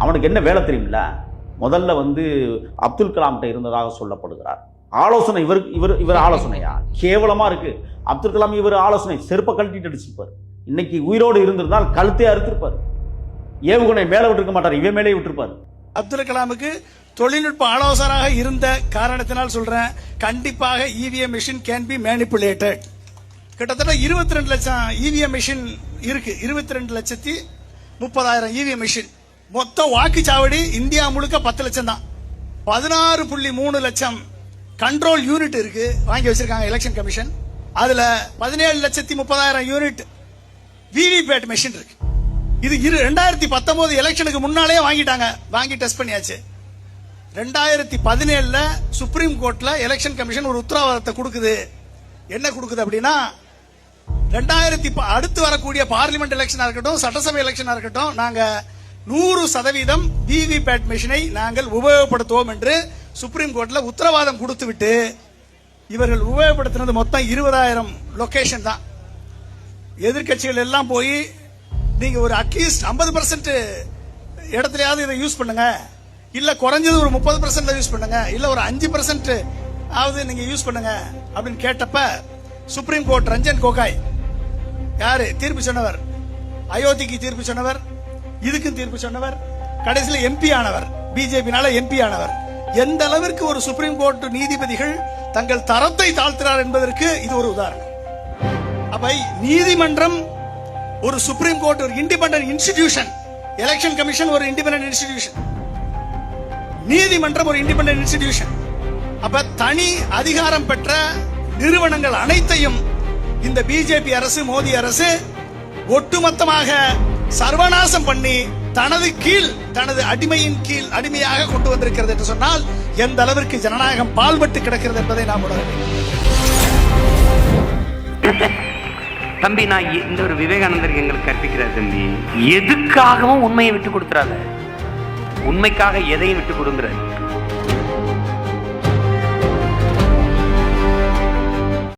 அவனுக்கு என்ன வேலை தெரியுமில்ல? முதல்ல வந்து அப்துல் கலாம்கிட்ட இருந்ததாக சொல்லப்படுகிறார். ஆலோசனை இவர் ஆலோசனையா? கேவலமா இருக்கு. அப்துல் கலாம் இவர் ஆலோசனை செருப்பை கழட்டிட்டு அடிச்சிருப்பார். இன்னைக்கு உயிரோடு இருந்திருந்தால் கழுத்தை அறுத்திருப்பார். ஏவுகணை மேலே விட்டுருக்க மாட்டார், இவன் மேலே விட்டுருப்பார். அப்துல் கலாமுக்கு தொழில்நுட்ப ஆலோசகராக இருந்த காரணத்தினால் சொல்றேன், கண்டிப்பாக EVM machine can be manipulated. கிட்டத்தட்ட 22 லட்சம் இவிஎம் மிஷின் இருக்கு. 22,30,000 இவிஎம் மிஷின். மொத்த வாக்குச்சாவடி இந்தியா முழுக்க 10 லட்சம் தான். 16.3 லட்சம் கண்ட்ரோல் யூனிட் இருக்கு, வாங்கி வச்சிருக்காங்க எலெக்ஷன் கமிஷன். அதுல 17,30,000 யூனிட் விவிபேட் மெஷின் இருக்கு. இது 2019 எலெக்ஷனுக்கு முன்னாலே வாங்கிட்டாங்க, வாங்கி டெஸ்ட் பண்ணியாச்சு. 2017 சுப்ரீம் கோர்ட்ல எலெக்ஷன் கமிஷன் ஒரு உத்தரவாதத்தை கொடுக்குது. என்ன கொடுக்குது அப்படின்னா, அடுத்து வரக்கூடிய பார்லிமெண்ட் எலெக்ஷனா இருக்கட்டும், சட்டசபை எலெக்ஷனா இருக்கட்டும், நாங்க 100% விவிபேட் மெஷினை நாங்கள் உபயோகப்படுத்துவோம் என்று சுப்ரீம் கோர்ட்ல உத்தரவாதம் கொடுத்து விட்டு, இவர்கள் உபயோகப்படுத்தினது மொத்தம் 20,000 லொகேஷன் தான். எதிர்கட்சிகள் எல்லாம் போய் நீங்க ஒரு அட்லீஸ்ட் 50% இடத்துலயாவது இதை யூஸ் பண்ணுங்க, இல்ல குறைஞ்சது ஒரு 30% யூஸ் பண்ணுங்க, இல்ல ஒரு 5% ஆவது நீங்க யூஸ் பண்ணுங்க அப்படின்னு கேட்டப்ப, சுப்ரீம் கோர்ட் ரஞ்சன் கோகாய் யாரு தீர்ப்பு சொன்னவர், அயோத்திக்கு தீர்ப்பு சொன்னவர், இதுக்கும் தீர்ப்பு சொன்னவர், கடைசியில் எம்பி ஆனவர், பிஜேபினால எம்பி ஆனவர். எந்த அளவிற்கு ஒரு சுப்ரீம் கோர்ட் நீதிபதிகள் தங்கள் தரத்தை தாழ்த்துறார் என்பதற்கு இது ஒரு உதாரணம். அப்ப நீதிமன்றம் ஒரு சுப்ரீம் கோர்ட் ஒரு இண்டிபெண்டன்ட் இன்ஸ்டிடியூஷன், எலெக்ஷன் கமிஷன் ஒரு இண்டிபெண்டன்ட் இன்ஸ்டிடியூஷன், நீதிமன்றம் ஒரு இண்டிபெண்டன்ட் இன்ஸ்டிடியூஷன். அப்ப தனி அதிகாரம் பெற்ற நிறுவனங்கள் அனைத்தையும் இந்த பிஜேபி அரசு, மோடி அரசு ஒட்டுமொத்தமாக சர்வநாசம் பண்ணி தனது கீழ், தனது அடிமையாக கொண்டு வந்திருக்கிறது என்று சொன்னால் எந்த அளவிற்கு ஜனநாயகம் பால்பட்டு கிடக்கிறது என்பதை நாம் உணர வேண்டும். தம்பி, நான் இந்த ஒரு விவேகானந்தர் எங்களுக்கு கற்பிக்கிறார் தம்பி, எதுக்காகவும் உண்மையை விட்டு கொடுத்துறாங்க, உண்மைக்காக எதையும் விட்டு கொடுங்கிறார்.